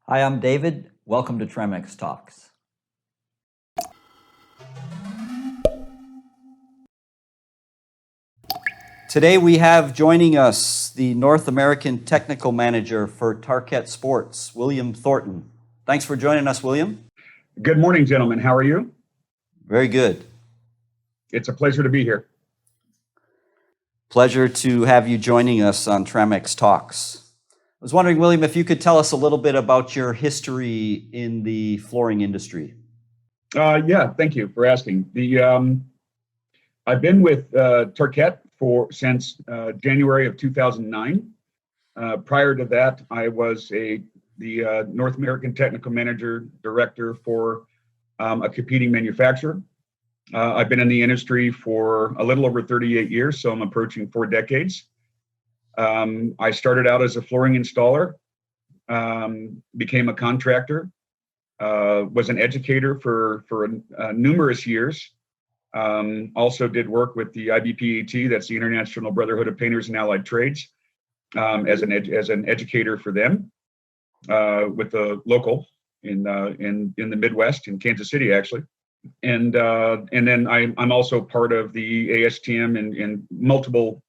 Hi, I'm David. Welcome to Tramex Talks. Today we have joining us the North American Technical Manager for Tarkett Sports, William Thornton. Thanks for joining us, William. Good morning, gentlemen. How are you? Very good. It's a pleasure to be here. Pleasure to have you joining us on Tramex Talks. I was wondering, William, if you could tell us a little bit about your history in the flooring industry. Yeah, thank you for asking. I've been with Tarkett since January of 2009. Prior to that, I was the North American Technical Manager Director for a competing manufacturer. I've been in the industry for a little over 38 years, so I'm approaching 4 decades. I started out as a flooring installer, became a contractor, was an educator for numerous years. Also did work with the IBPAT, that's the International Brotherhood of Painters and Allied Trades, as an educator for them, with the local in the Midwest, in Kansas City actually. And then I'm also part of the ASTM in multiple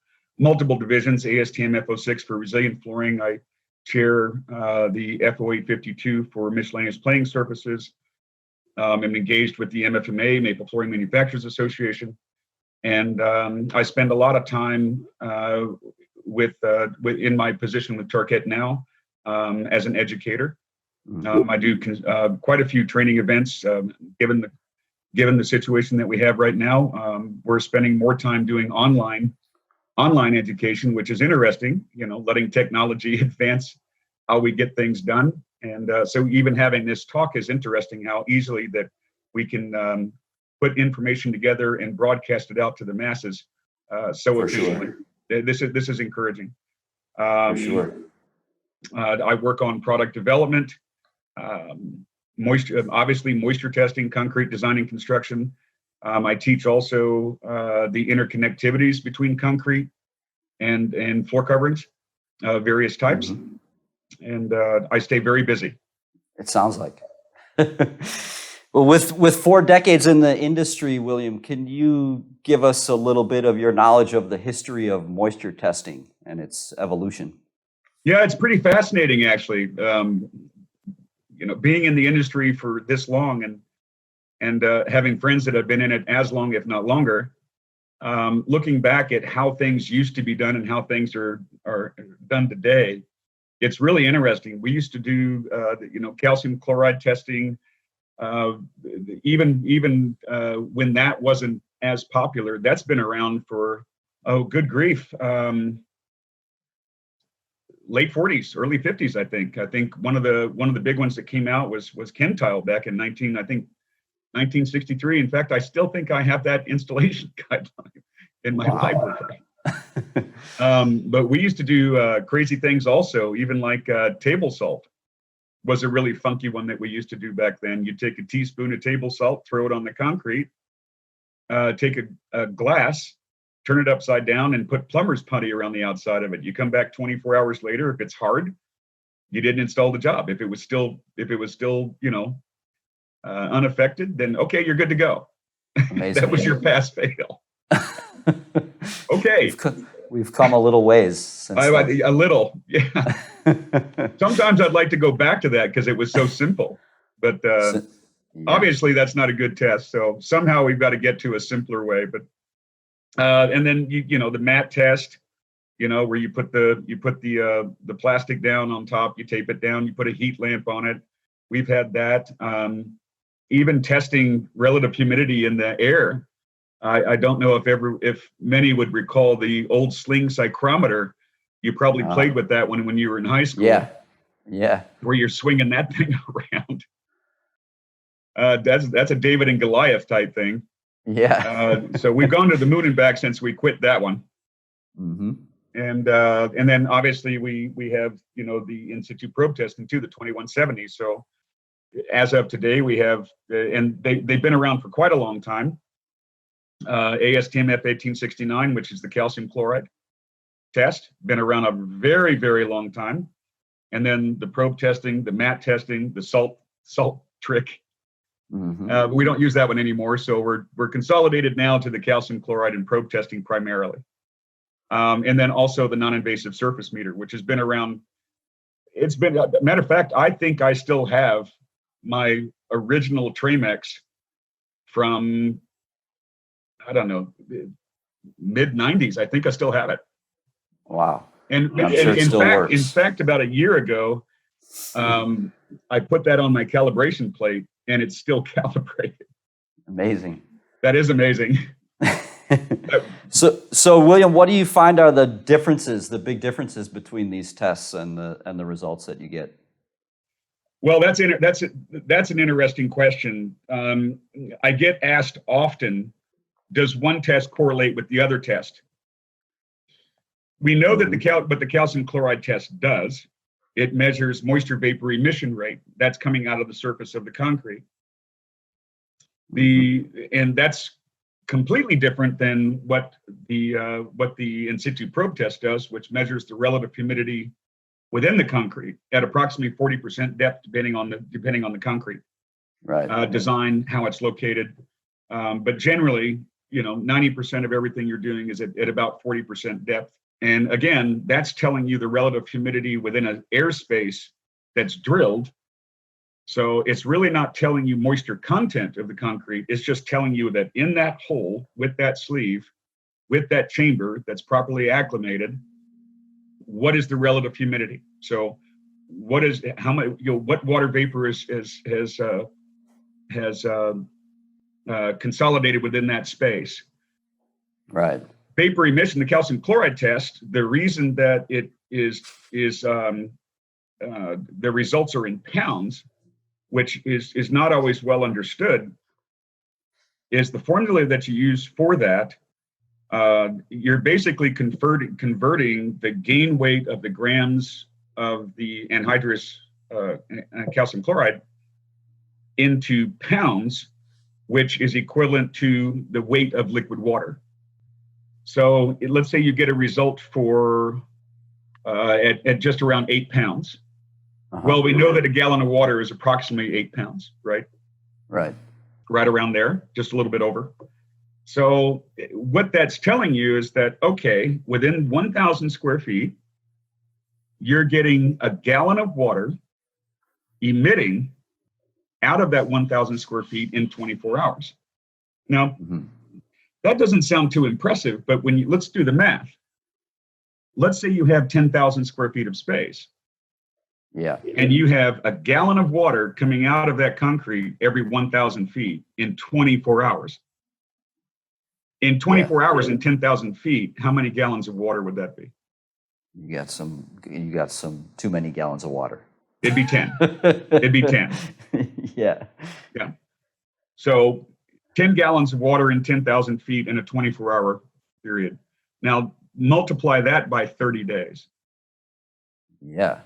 divisions. ASTM FO6 for resilient flooring. I chair the FO852 for miscellaneous playing surfaces. I'm engaged with the MFMA, Maple Flooring Manufacturers Association, and I spend a lot of time in my position with Tarkett now as an educator. I do quite a few training events. Given the situation that we have right now, we're spending more time doing online education, which is interesting, letting technology advance how we get things done. And so even having this talk is interesting, how easily that we can put information together and broadcast it out to the masses so efficiently. Sure. This is encouraging. For sure. I work on product development, moisture testing, concrete design and construction. I teach also the interconnectivities between concrete and floor coverings, various types. Mm-hmm. And I stay very busy. It sounds like. Well, with 4 decades in the industry, William, can you give us a little bit of your knowledge of the history of moisture testing and its evolution? Yeah, it's pretty fascinating, actually. Being in the industry for this long and having friends that have been in it as long, if not longer, looking back at how things used to be done and how things are done today, it's really interesting. We used to do, calcium chloride testing, even when that wasn't as popular. That's been around for, good grief, late 40s, early 50s. I think one of the big ones that came out was Kentile back in 1963. In fact, I still think I have that installation guideline in my library. But we used to do crazy things also, even like table salt was a really funky one that we used to do back then. You'd take a teaspoon of table salt, throw it on the concrete, take a glass, turn it upside down, and put plumber's putty around the outside of it. You come back 24 hours later. If it's hard, you didn't install the job. If it was still unaffected, then okay, you're good to go. That was your pass fail. Okay. We've come a little ways since then. A little, yeah. Sometimes I'd like to go back to that because it was so simple. But obviously that's not a good test. So somehow we've got to get to a simpler way. But and then the mat test, where you put the plastic down on top, you tape it down, you put a heat lamp on it. We've had that. Even testing relative humidity in the air. I don't know if many would recall the old sling psychrometer. You probably played with that when you were in high school. Yeah. Where you're swinging that thing around. That's a David and Goliath type thing. Yeah. So we've gone to the moon and back since we quit that one. Mm-hmm. And then obviously we have the in situ probe testing too, the 2170. So as of today we have, and they've been around for quite a long time. ASTM F1869, which is the calcium chloride test, been around a very, very long time. and then the probe testing, the mat testing, the salt trick. We don't use that one anymore, so we're consolidated now to the calcium chloride and probe testing primarily, and then also the non-invasive surface meter, which has been around. It's been, matter of fact, I think I still have my original Tramex from, I don't know, mid 90s. I think I still have it. Wow. And I'm sure it still works. In fact, about a year ago, I put that on my calibration plate and it's still calibrated. Amazing. That is amazing. So William, what do you find are the differences, the big differences between these tests and the results that you get? Well, that's an interesting question. I get asked often, does one test correlate with the other test? We know that the calcium chloride test does. It measures moisture vapor emission rate that's coming out of the surface of the concrete. And that's completely different than what the in situ probe test does, which measures the relative humidity within the concrete at approximately 40% depth, depending on the concrete design, how it's located. But generally, 90% of everything you're doing is at about 40% depth. And again, that's telling you the relative humidity within an airspace that's drilled. So it's really not telling you moisture content of the concrete. It's just telling you that in that hole, with that sleeve, with that chamber that's properly acclimated, what is the relative humidity? So what water vapor has consolidated within that space. Right. Vapor emission, the calcium chloride test, the reason that it is the results are in pounds, which is not always well understood, is the formula that you use for that. You're basically converting the gain weight of the grams of the anhydrous calcium chloride into pounds, which is equivalent to the weight of liquid water. So let's say you get a result for at just around 8 pounds. Well, we know that a gallon of water is approximately 8 pounds, right? Right. Right around there, just a little bit over. So what that's telling you is that, okay, within 1,000 square feet, you're getting a gallon of water emitting out of that 1,000 square feet in 24 hours. Now, that doesn't sound too impressive, but let's do the math. Let's say you have 10,000 square feet of space. Yeah. And you have a gallon of water coming out of that concrete every 1,000 feet in 24 hours. In 24 hours and 10,000 feet, how many gallons of water would that be? You got some too many gallons of water. It'd be 10. It'd be 10. Yeah. Yeah. So 10 gallons of water in 10,000 feet in a 24-hour period. Now multiply that by 30 days. Yeah.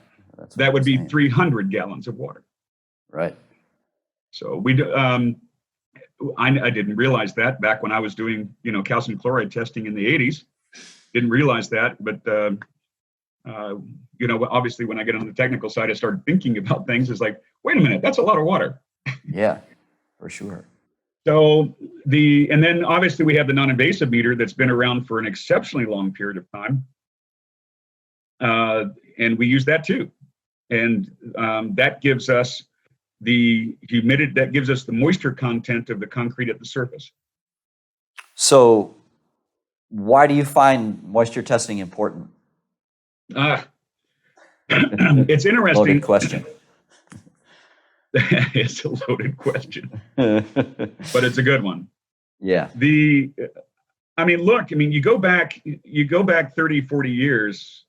That would be 300 gallons of water. Right. So I didn't realize that back when I was doing, calcium chloride testing in the 80s. Didn't realize that, but obviously when I get on the technical side, I started thinking about things. It's like, wait a minute, that's a lot of water. Yeah, for sure. So and then obviously we have the non-invasive meter that's been around for an exceptionally long period of time, and we use that too, and that gives us the humidity, that gives us the moisture content of the concrete at the surface. So why do you find moisture testing important? It's interesting. Loaded question. It's a loaded question, but it's a good one. Yeah. You go back 30, 40 years,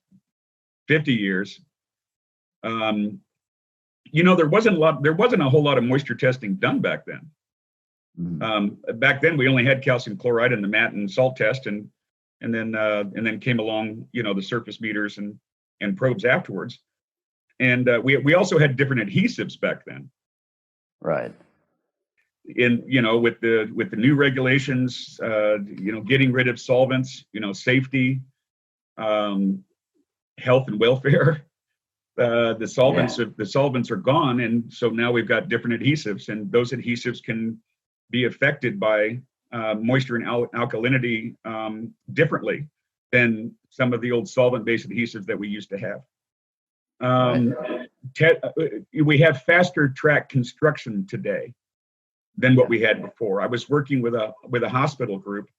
50 years, there wasn't a whole lot of moisture testing done back then. Back then we only had calcium chloride and the mat and salt test, and then came along, the surface meters and probes afterwards. And we also had different adhesives back then. Right. With the new regulations, getting rid of solvents, safety, health and welfare. The solvents are gone, and so now we've got different adhesives, and those adhesives can be affected by moisture and alkalinity differently than some of the old solvent-based adhesives that we used to have. We have faster track construction today than what we had before. I was working with a hospital group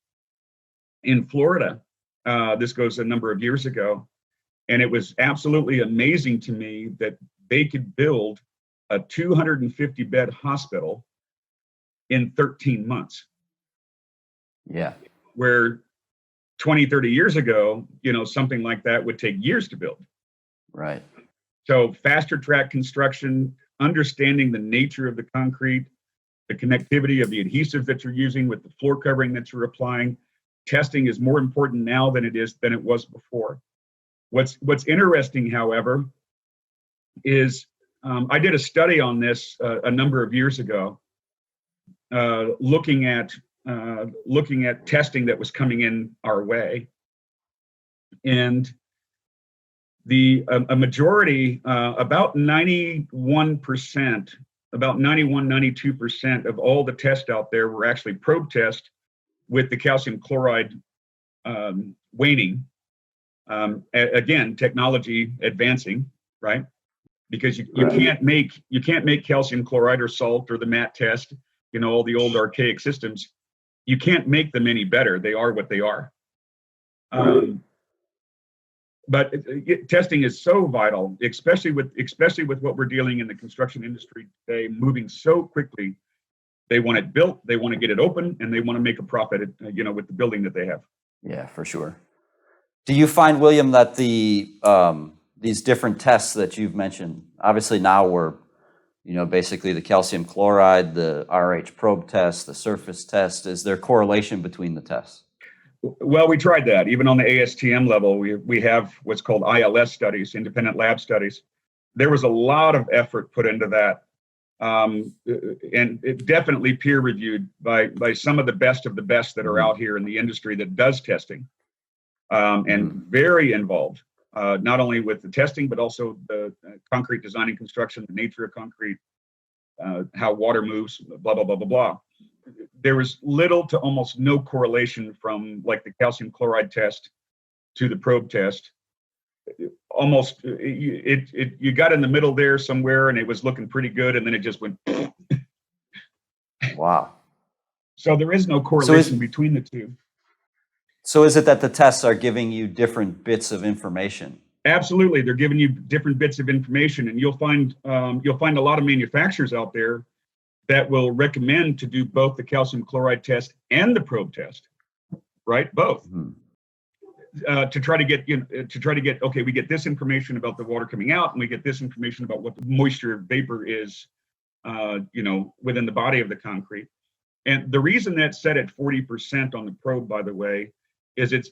in Florida. This goes a number of years ago, and it was absolutely amazing to me that they could build a 250-bed hospital in 13 months. Yeah. Where 20, 30 years ago, something like that would take years to build. Right. So faster track construction, understanding the nature of the concrete, the connectivity of the adhesive that you're using with the floor covering that you're applying. Testing is more important now than it was before. What's interesting, however, is I did a study on this a number of years ago, looking at testing that was coming in our way, and a majority, about 91%, about 92% of all the tests out there were actually probe tests with the calcium chloride waning. Again, technology advancing, right? Because you can't make calcium chloride or salt or the MAT test, all the old archaic systems. You can't make them any better. They are what they are. But testing is so vital, especially with what we're dealing in the construction industry today, moving so quickly. They want it built, they want to get it open, and they want to make a profit, with the building that they have. Yeah, for sure. Do you find, William, that these different tests that you've mentioned, obviously now we're, basically the calcium chloride, the RH probe test, the surface test, is there correlation between the tests? Well, we tried that. Even on the ASTM level, we have what's called ILS studies, independent lab studies. There was a lot of effort put into that. And it definitely peer reviewed by some of the best that are out here in the industry that does testing, and very involved, not only with the testing, but also the concrete design and construction, the nature of concrete, how water moves, blah, blah, blah, blah, blah. There was little to almost no correlation from like the calcium chloride test to the probe test. Almost you got in the middle there somewhere, and it was looking pretty good, and then it just went. Wow. So there is no correlation between the two. So is it that the tests are giving you different bits of information? Absolutely, they're giving you different bits of information, and you'll find a lot of manufacturers out there that will recommend to do both the calcium chloride test and the probe test, right? Both. To try to get, okay, we get this information about the water coming out, and we get this information about what the moisture vapor is, within the body of the concrete. And the reason that's set at 40% on the probe, by the way, is it's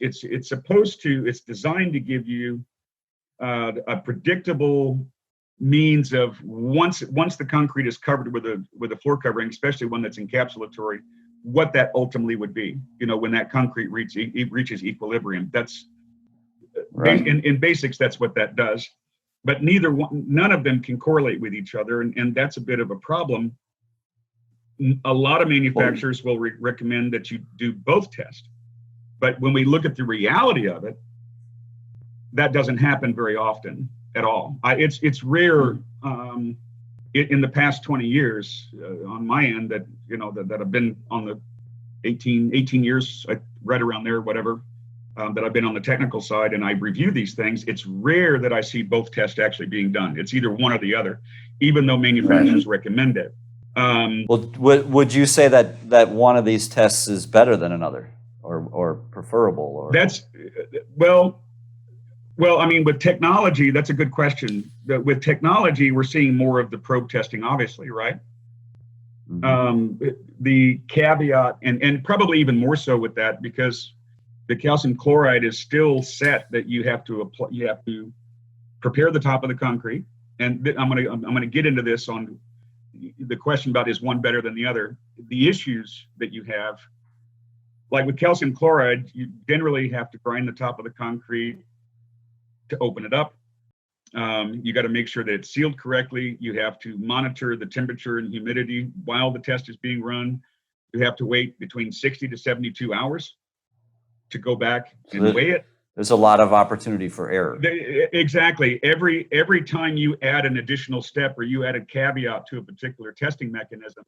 designed to give you a predictable means of once the concrete is covered with a floor covering, especially one that's encapsulatory, what that ultimately would be, when that concrete reaches equilibrium. That's right. In basics, that's what that does. But none of them can correlate with each other, and that's a bit of a problem. A lot of manufacturers will recommend that you do both tests, but when we look at the reality of it, that doesn't happen very often at all. It's rare in the past 20 years on my end that I've been on the 18 years, right around there, whatever, that I've been on the technical side and I review these things. It's rare that I see both tests actually being done. It's either one or the other, even though manufacturers recommend it. Well, would you say that one of these tests is better than another, or preferable? Or that's well, I mean, with technology, that's a good question. With technology, we're seeing more of the probe testing, obviously, right? The caveat, and probably even more so with that, because the calcium chloride is still set that you have to apply. You have to prepare the top of the concrete, and I'm gonna get into this on the question about is one better than the other. The issues that you have, like with calcium chloride, you generally have to grind the top of the concrete to open it up. You got to make sure that it's sealed correctly. You have to monitor the temperature and humidity while the test is being run. You have to wait between 60 to 72 hours to go back and weigh it. There's a lot of opportunity for error. Exactly. Every time you add an additional step or you add a caveat to a particular testing mechanism,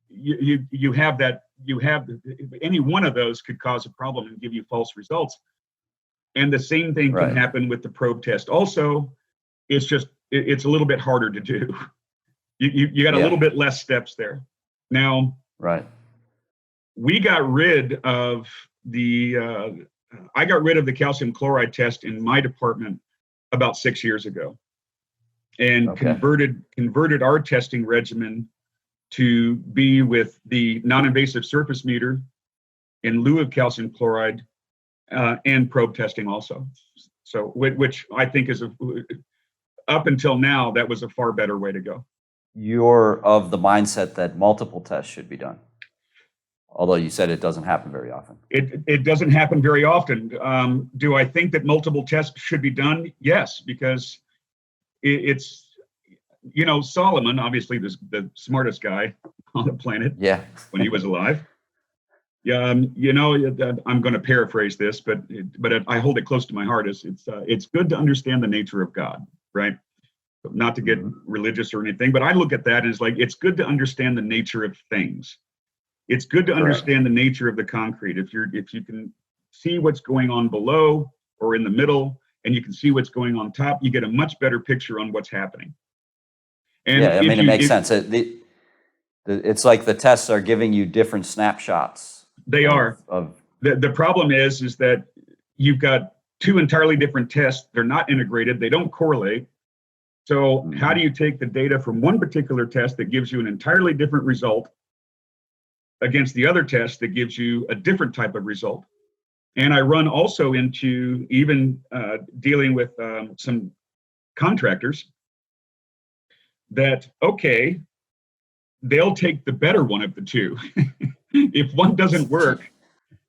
you have any one of those could cause a problem and give you false results. And the same thing can happen with the probe test. Also, it's a little bit harder to do. You got a little bit less steps there. Now, we got rid of I got rid of the calcium chloride test in my department about 6 years ago, and converted our testing regimen to be with the non-invasive surface meter in lieu of calcium chloride, and probe testing also. So, which I think is up until now, that was a far better way to go. You're of the mindset that multiple tests should be done, although you said it doesn't happen very often. It doesn't happen very often. Do I think that multiple tests should be done? Yes, because it's, Solomon, obviously the smartest guy on the planet. Yeah. When he was alive. Yeah, I'm going to paraphrase this, but I hold it close to my heart. It's good to understand the nature of God, right? Not to get religious or anything, but I look at that as like, it's good to understand the nature of things. It's good to understand the nature of the concrete. If you can see what's going on below or in the middle, and you can see what's going on top, you get a much better picture on what's happening. And it makes sense. It's like the tests are giving you different snapshots. They are. The problem is that you've got two entirely different tests. They're not integrated. They don't correlate. So how do you take the data from one particular test that gives you an entirely different result against the other test that gives you a different type of result? And I run also into even dealing with some contractors that, they'll take the better one of the two. If one doesn't work,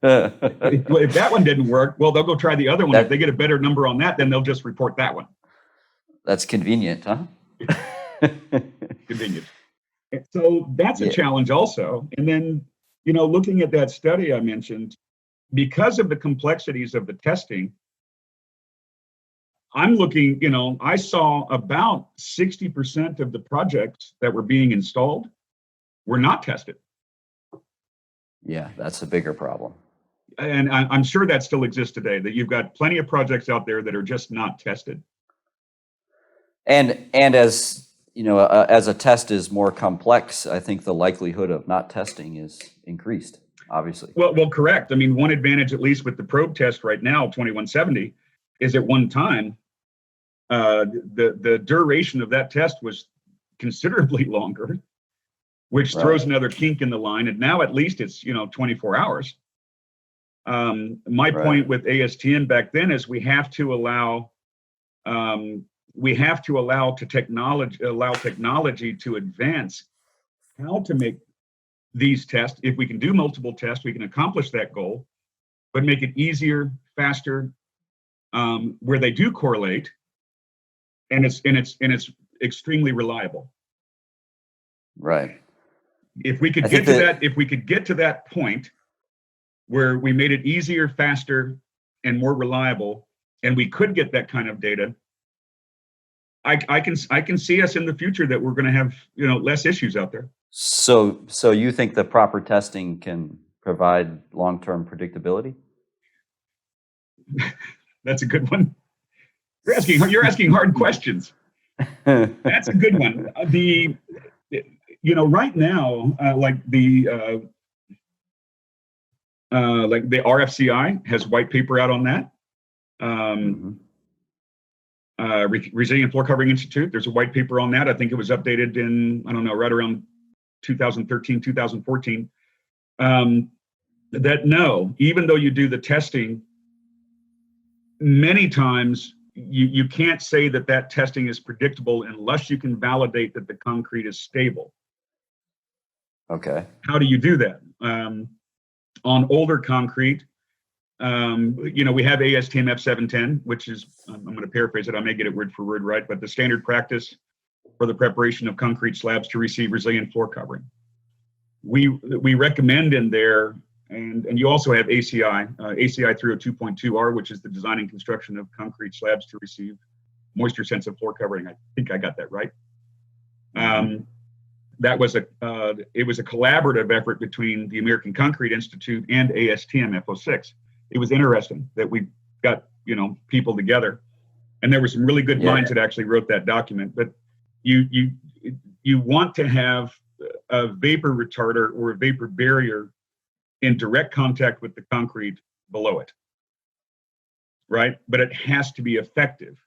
if that one didn't work, well, they'll go try the other one. If they get a better number on that, then they'll just report that one. That's convenient, huh? Convenient. So that's a challenge also. And then, looking at that study I mentioned, because of the complexities of the testing, I'm looking, I saw about 60% of the projects that were being installed were not tested. Yeah, that's a bigger problem. And I'm sure that still exists today, that you've got plenty of projects out there that are just not tested. And as as a test is more complex, I think the likelihood of not testing is increased, obviously. Well, correct. I mean, one advantage, at least with the probe test right now, 2170, is at one time, the duration of that test was considerably longer, which throws another kink in the line. And now at least it's 24 hours. My point with ASTM back then is we have to allow technology to advance how to make these tests. If we can do multiple tests, we can accomplish that goal, but make it easier, faster, where they do correlate, and it's extremely reliable. Right. If we could get to that point where we made it easier, faster, and more reliable, and we could get that kind of data, I can see us in the future that we're going to have less issues out there. So you think the proper testing can provide long-term predictability? That's a good one. You're asking hard questions. That's a good one. Right now, like the RFCI has white paper out on that. Resilient Floor Covering Institute, there's a white paper on that. I think it was updated in, right around 2013, 2014. That no, even though you do the testing, many times you can't say that testing is predictable unless you can validate that the concrete is stable. Okay. How do you do that? On older concrete, We have ASTM F710, which is, I'm going to paraphrase it, I may get it word for word right, but the standard practice for the preparation of concrete slabs to receive resilient floor covering. We recommend in there, and you also have ACI 302.2R, which is the design and construction of concrete slabs to receive moisture sensitive floor covering. I think I got that right. That was it was a collaborative effort between the American Concrete Institute and ASTM F06. It was interesting that we got people together, and there were some really good minds that actually wrote that document. But you want to have a vapor retarder or a vapor barrier in direct contact with the concrete below it, right? But it has to be effective,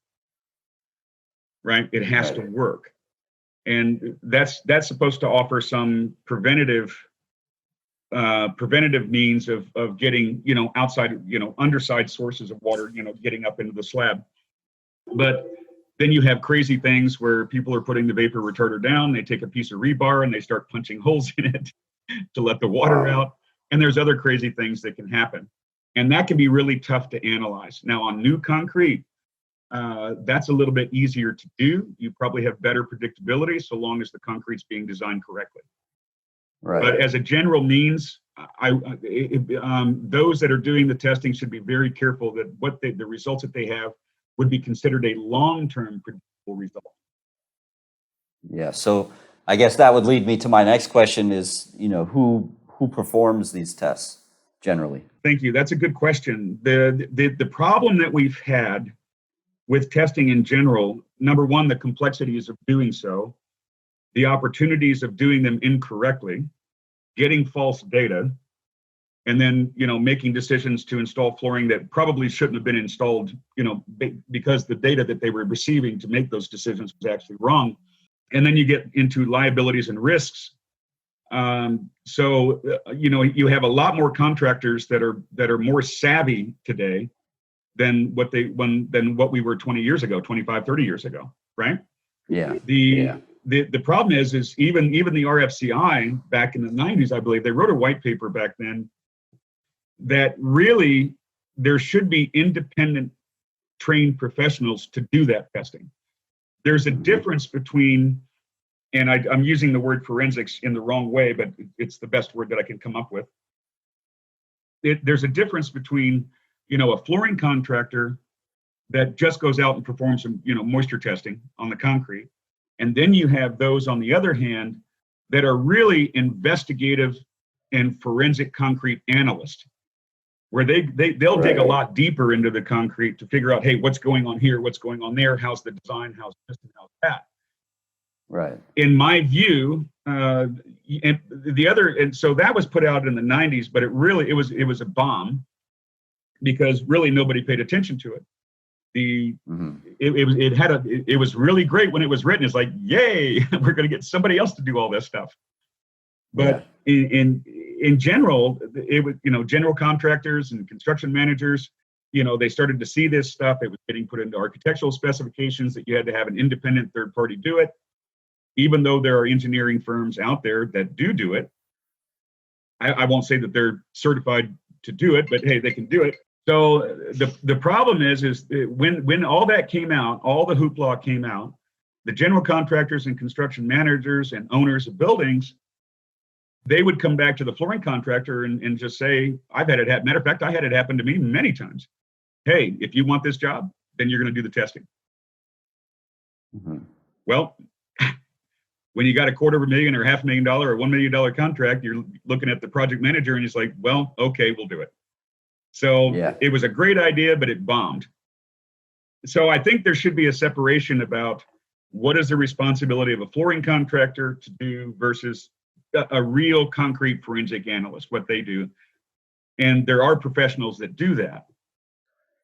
right? It has to work, and that's supposed to offer some preventative means of getting outside underside sources of water getting up into the slab. But then you have crazy things where people are putting the vapor retarder down, they take a piece of rebar and they start punching holes in it to let the water out, and there's other crazy things that can happen, and that can be really tough to analyze. Now on new concrete, that's a little bit easier to do. You probably have better predictability so long as the concrete's being designed correctly. Right. But as a general means, those that are doing the testing should be very careful that the results that they have would be considered a long-term predictable result. Yeah. So I guess that would lead me to my next question: is who performs these tests generally? Thank you. That's a good question. The problem that we've had with testing in general, number one, the complexities of doing so, the opportunities of doing them incorrectly, getting false data, and then making decisions to install flooring that probably shouldn't have been installed, because the data that they were receiving to make those decisions was actually wrong. And then you get into liabilities and risks. So you have a lot more contractors that are more savvy today than what we were 20 years ago, 25, 30 years ago, right? Yeah. The problem is even the RFCI back in the 90s, I believe, they wrote a white paper back then that really there should be independent trained professionals to do that testing. There's a difference between, and I'm using the word forensics in the wrong way, but it's the best word that I can come up with. There's a difference between, a flooring contractor that just goes out and performs some, moisture testing on the concrete. And then you have those, on the other hand, that are really investigative and forensic concrete analysts, where they'll dig a lot deeper into the concrete to figure out, hey, what's going on here, what's going on there, how's the design, how's this and how's that. Right. In my view, and so that was put out in the 90s, but it was a bomb, because really nobody paid attention to it. It was really great when it was written. It's like, yay, we're going to get somebody else to do all this stuff. But in general, it was, general contractors and construction managers, they started to see this stuff. It was getting put into architectural specifications that you had to have an independent third party do it. Even though there are engineering firms out there that do it, I won't say that they're certified to do it, but hey, they can do it. So the problem is when all that came out, all the hoopla came out, the general contractors and construction managers and owners of buildings, they would come back to the flooring contractor and just say, I've had it happen. Matter of fact, I had it happen to me many times. Hey, if you want this job, then you're going to do the testing. Mm-hmm. Well, when you got $250,000 or $500,000 or $1 million contract, you're looking at the project manager and it's like, well, okay, we'll do it. So It was a great idea, but it bombed. So I think there should be a separation about what is the responsibility of a flooring contractor to do versus a real concrete forensic analyst, what they do. And there are professionals that do that.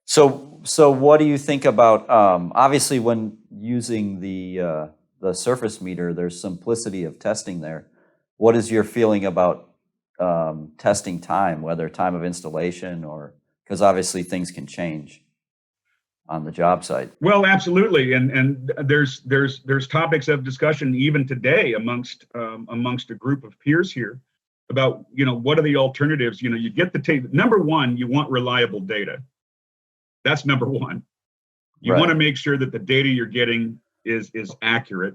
So what do you think about, obviously when using the surface meter, there's simplicity of testing there. What is your feeling about testing time, whether time of installation or, because obviously things can change on the job site? Well, absolutely, and there's topics of discussion even today amongst a group of peers here about, what are the alternatives? You get the number one, you want reliable data. That's number one. You want to make sure that the data you're getting is accurate,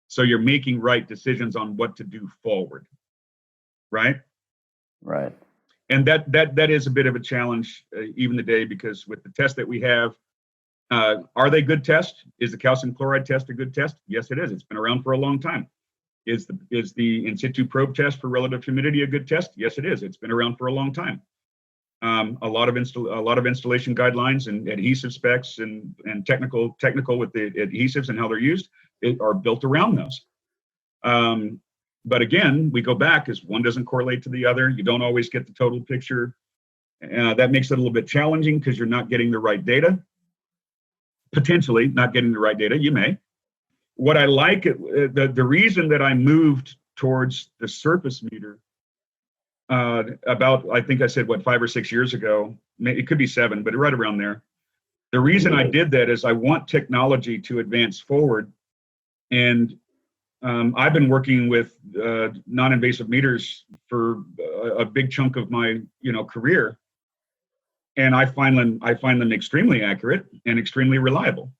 so you're making right decisions on what to do forward, right? Right. And that is a bit of a challenge even today, because with the tests that we have, are they good tests? Is the calcium chloride test a good test? Yes, it is. It's been around for a long time. Is the in situ probe test for relative humidity a good test? Yes, it is. It's been around for a long time. A lot of installation guidelines and adhesive specs and technical with the adhesives and how they're used are built around those. But again, we go back, as one doesn't correlate to the other. You don't always get the total picture. That makes it a little bit challenging because you're not getting the right data. Potentially not getting the right data. You may. What I like, the reason that I moved towards the surface meter about, I think I said, 5 or 6 years ago, it could be 7, but right around there. The reason I did that is I want technology to advance forward. And I've been working with non-invasive meters for a big chunk of my career, and I find them extremely accurate and extremely reliable.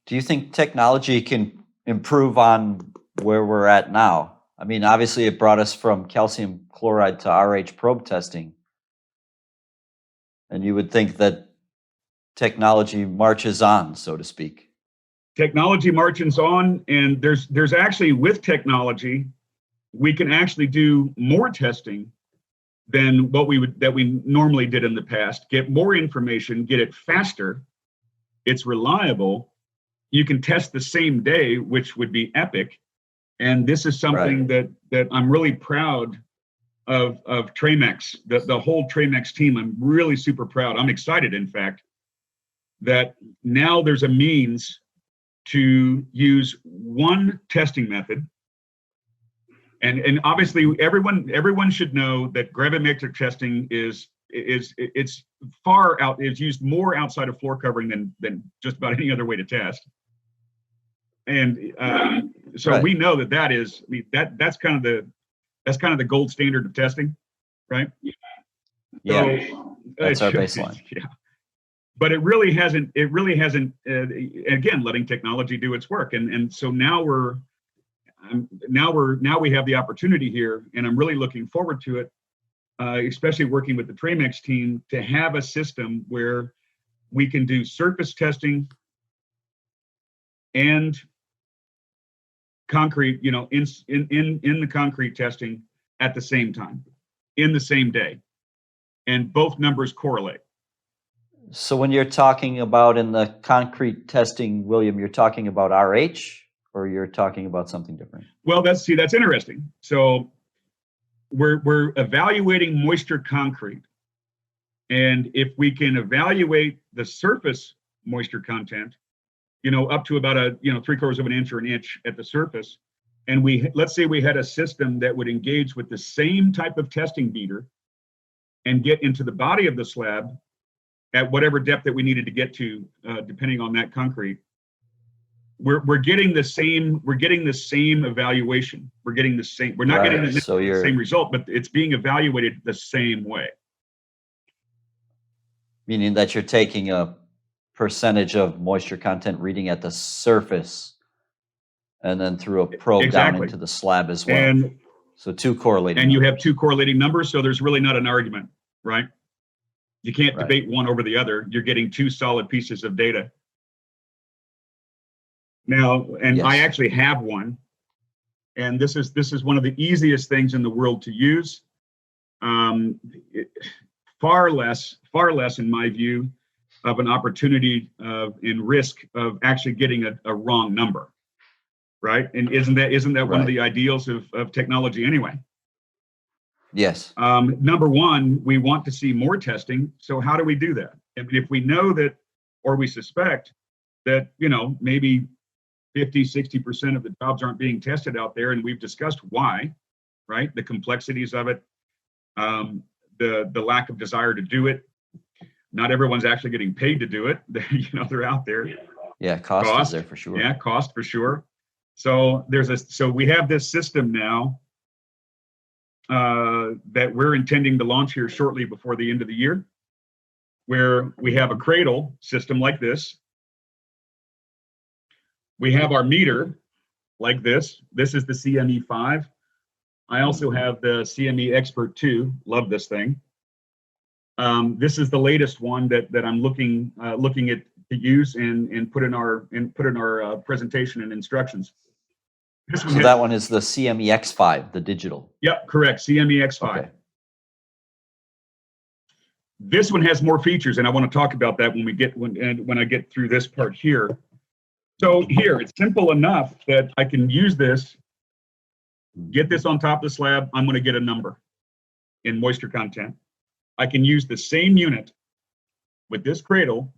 Do you think technology can improve on where we're at now? I mean, obviously it brought us from calcium chloride to RH probe testing. And you would think that technology marches on, so to speak. Technology marches on, and there's actually, with technology, we can actually do more testing than that we normally did in the past. Get more information, get it faster. It's reliable. You can test the same day, which would be epic. And this is something that I'm really proud of Tramex, the whole Tramex team. I'm really super proud. I'm excited, in fact, that now there's a means to use one testing method. And obviously everyone should know that gravimetric testing is far out, is used more outside of floor covering than just about any other way to test. And so we know that is, I mean, that's kind of the gold standard of testing, right? Yeah, so, that's our baseline. Yeah, but it really hasn't. Again, letting technology do its work, and so now we have the opportunity here, and I'm really looking forward to it, especially working with the Tramex team, to have a system where we can do surface testing and concrete, in the concrete testing at the same time, in the same day, and both numbers correlate. So when you're talking about in the concrete testing, William, you're talking about RH, or you're talking about something different? Well, that's interesting. So we're evaluating moisture concrete, and if we can evaluate the surface moisture content, up to about a 3/4 of an inch or an inch at the surface, and let's say we had a system that would engage with the same type of testing beater and get into the body of the slab at whatever depth that we needed to get to, depending on that concrete. We're getting the same evaluation. We're getting the same. We're not getting the same result, but it's being evaluated the same way. Meaning that you're taking a percentage of moisture content reading at the surface and then through a probe down into the slab as well. And so two correlating. And you have two correlating numbers, so there's really not an argument, right? You can't debate one over the other. You're getting two solid pieces of data. Now, and I actually have one, and this is one of the easiest things in the world to use. Far less, in my view, of an opportunity in risk of actually getting a wrong number, right? And isn't that one of the ideals of technology anyway? Yes. Number one, we want to see more testing. So how do we do that? I mean, if we know that, or we suspect that, maybe 50-60% of the jobs aren't being tested out there, and we've discussed why, right? The complexities of it, the lack of desire to do it. Not everyone's actually getting paid to do it. They're out there. Yeah, cost is there for sure. Yeah, cost for sure. So so we have this system now that we're intending to launch here shortly before the end of the year, where we have a cradle system like this. We have our meter like this. This is the CME5. I also have the CME Expert 2. Love this thing. This is the latest one that I'm looking at to use and put in our presentation and instructions. This one So that one is the CME X5, the digital. Yep, correct. CME X5. Okay. This one has more features, and I want to talk about that when I get through this part here. So here, it's simple enough that I can use this, get this on top of the slab. I'm going to get a number in moisture content. I can use the same unit with this cradle.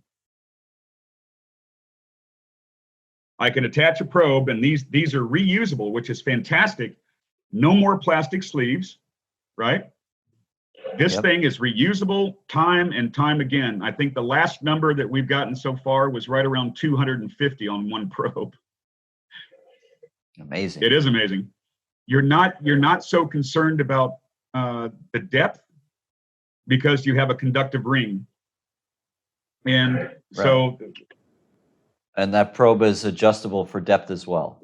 I can attach a probe, and these are reusable, which is fantastic. No more plastic sleeves, right? This thing is reusable time and time again. I think the last number that we've gotten so far was right around 250 on one probe. Amazing. It is amazing. You're not so concerned about the depth because you have a conductive ring. And so... And that probe is adjustable for depth as well.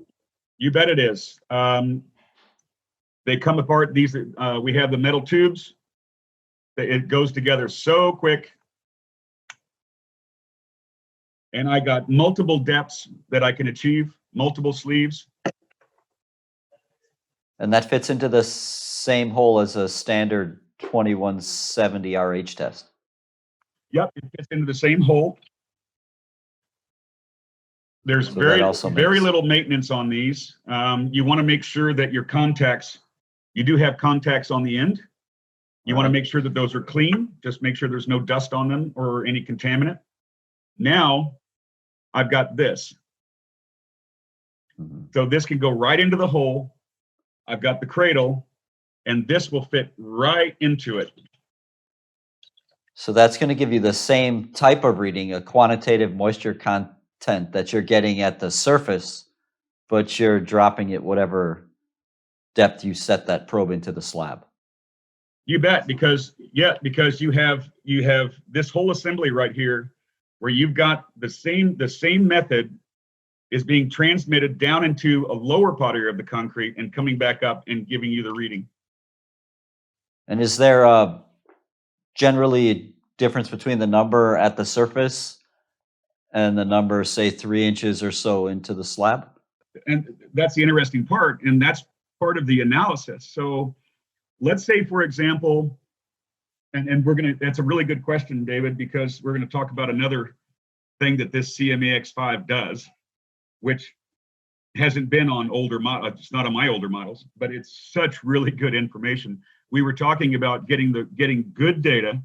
You bet it is. They come apart. We have the metal tubes. It goes together so quick. And I got multiple depths that I can achieve, multiple sleeves. And that fits into the same hole as a standard 2170 RH test. Yep, it fits into the same hole. There's So very little maintenance on these. You want to make sure that your contacts, you do have contacts on the end. You want to make sure that those are clean. Just make sure there's no dust on them or any contaminant. Now, I've got this. So this can go right into the hole. I've got the cradle, and this will fit right into it. So that's going to give you the same type of reading, a quantitative moisture content that you're getting at the surface, but you're dropping it whatever depth you set that probe into the slab. You bet, because you have this whole assembly right here where you've got the same method is being transmitted down into a lower pot area of the concrete and coming back up and giving you the reading. And is there generally a difference between the number at the surface and the number, say, 3 inches or so into the slab? And that's the interesting part, and that's part of the analysis. So let's say, for example, and that's a really good question, David, because we're going to talk about another thing that this CME X5 does, which hasn't been on older models. It's not on my older models, but it's such really good information. We were talking about getting good data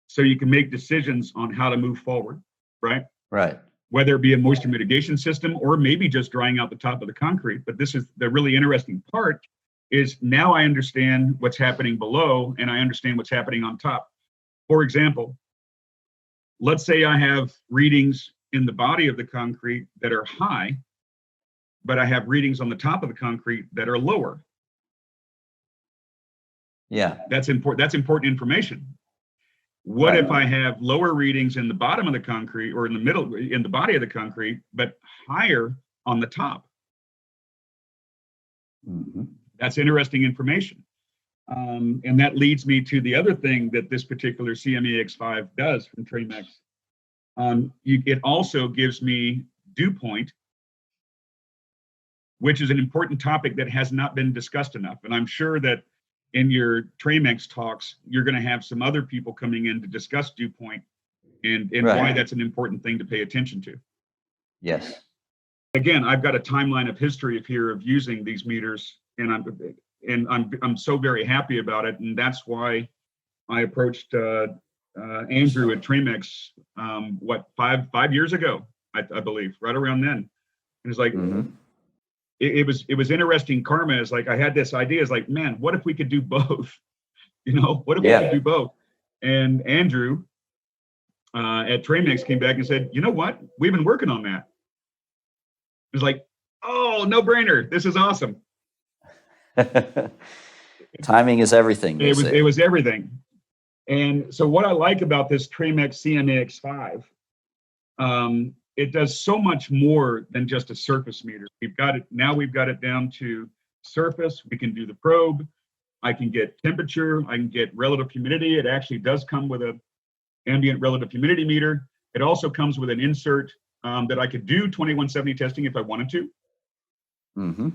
so you can make decisions on how to move forward, right? Right. Whether it be a moisture mitigation system or maybe just drying out the top of the concrete. But this is the really interesting part, is now I understand what's happening below and I understand what's happening on top. For example, let's say I have readings in the body of the concrete that are high, but I have readings on the top of the concrete that are lower. Yeah. That's important information. What if I have lower readings in the bottom of the concrete or in the middle, in the body of the concrete, but higher on the top? Mm-hmm. That's interesting information. And that leads me to the other thing that this particular CME X5 does from Tramex. It also gives me Dewpoint, which is an important topic that has not been discussed enough. And I'm sure that in your Tramex talks, you're going to have some other people coming in to discuss Dewpoint and Right. why that's an important thing to pay attention to. Yes. Again, I've got a timeline of history of using these meters, and I'm so very happy about it, and that's why I approached Andrew at Tramex 5 years ago, I believe, right around then, and it's like. Mm-hmm. It was interesting. Karma is like, I had this idea, is like, man, what if we could do both? What if we could do both? And Andrew at Tramex came back and said, you know what? We've been working on that. It was like, oh, no brainer. This is awesome. Timing is everything. It was everything. And so what I like about this Tramex CMAX5, it does so much more than just a surface meter. We've got it down to surface. We can do the probe. I can get temperature. I can get relative humidity. It actually does come with a ambient relative humidity meter. It also comes with an insert that I could do 2170 testing if I wanted to,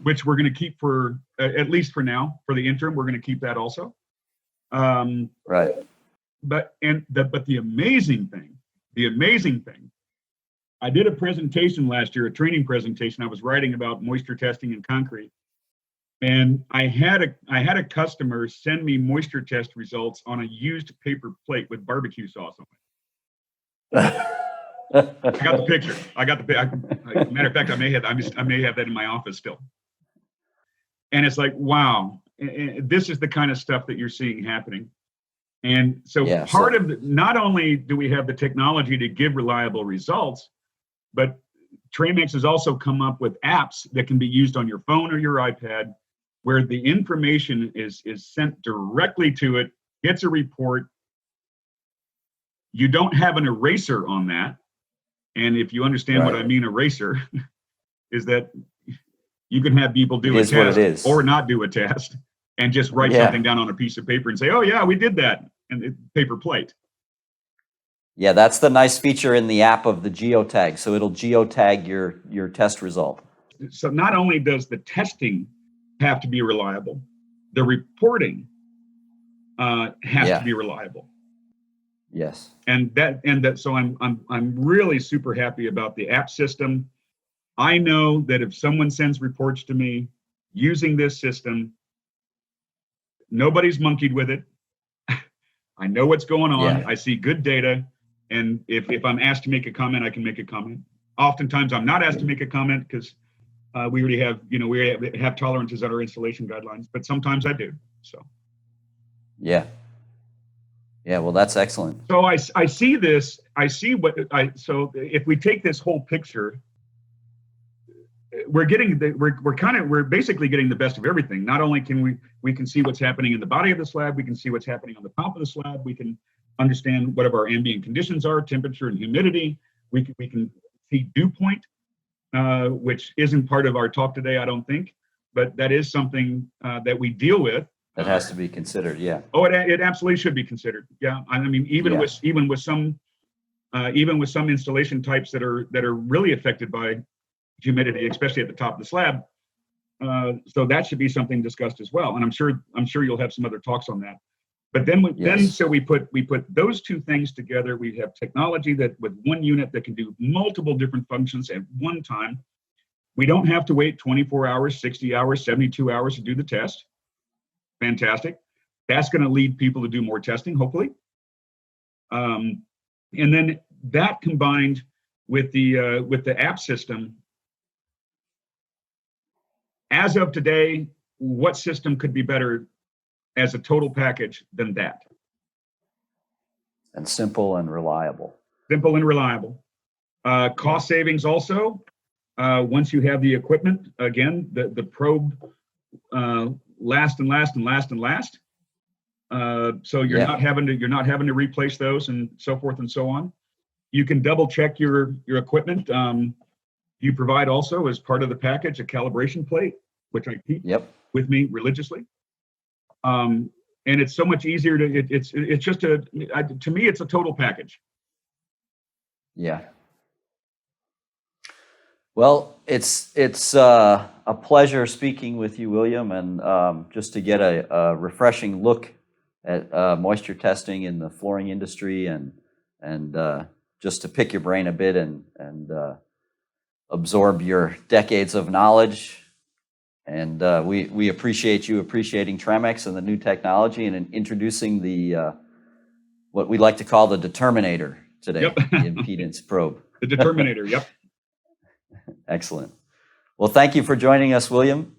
which we're going to keep for at least for now. For the interim, we're going to keep that also. Right. But the amazing thing, I did a presentation last year, a training presentation. I was writing about moisture testing in concrete, and I had a customer send me moisture test results on a used paper plate with barbecue sauce on it. I got the picture. Matter of fact, I may have that in my office still. And it's like, wow, this is the kind of stuff that you're seeing happening. And so not only do we have the technology to give reliable results, but Tramex has also come up with apps that can be used on your phone or your iPad, where the information is sent directly to it, gets a report. You don't have an eraser on that. And if you understand what I mean, eraser, is that you can have people do a test or not do a test and just write something down on a piece of paper and say, oh yeah, we did that, and paper plate. Yeah, that's the nice feature in the app of the geotag. So it'll geotag your test result. So not only does the testing have to be reliable, the reporting has to be reliable. Yes. And so I'm really super happy about the app system. I know that if someone sends reports to me using this system, nobody's monkeyed with it. I know what's going on. I see good data. And if I'm asked to make a comment, I can make a comment. Oftentimes I'm not asked to make a comment because we already have, we have tolerances at our installation guidelines, but sometimes I do. So. Yeah, well, that's excellent. So I see this, so if we take this whole picture, we're basically getting the best of everything. Not only can we can see what's happening in the body of the slab, we can see what's happening on the top of the slab. We can understand whatever our ambient conditions are, temperature and humidity. We can see Dewpoint, which isn't part of our talk today, I don't think, but that is something that we deal with. That has to be considered, yeah. Oh, it absolutely should be considered. Yeah, I mean, even with some installation types that are really affected by humidity, especially at the top of the slab. So that should be something discussed as well. And I'm sure you'll have some other talks on that. But then we put those two things together. We have technology that with one unit that can do multiple different functions at one time. We don't have to wait 24 hours, 60 hours, 72 hours to do the test. Fantastic. That's going to lead people to do more testing, hopefully. And then that combined with the app system. As of today, what system could be better as a total package than that? And simple and reliable. Simple and reliable. Cost savings also. Once you have the equipment, again, the probe last and last and last and last. So you're not having to replace those and so forth and so on. You can double check your equipment. You provide also as part of the package a calibration plate, which I keep with me religiously. And it's so much easier it's just to me it's a total package. Yeah. Well, it's a pleasure speaking with you, William, and just to get a refreshing look at moisture testing in the flooring industry, and just to pick your brain a bit and absorb your decades of knowledge. And we appreciate you appreciating Tramex and the new technology and in introducing the what we like to call the determinator today, the impedance probe. The determinator, yep. Excellent. Well, thank you for joining us, William,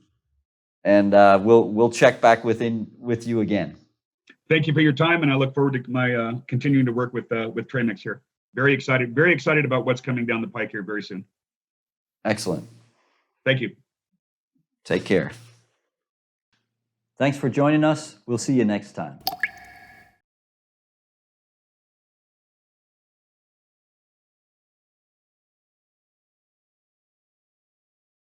and we'll check back with you again. Thank you for your time, and I look forward to my continuing to work with Tramex here. Very excited about what's coming down the pike here very soon. Excellent. Thank you. Take care. Thanks for joining us. We'll see you next time.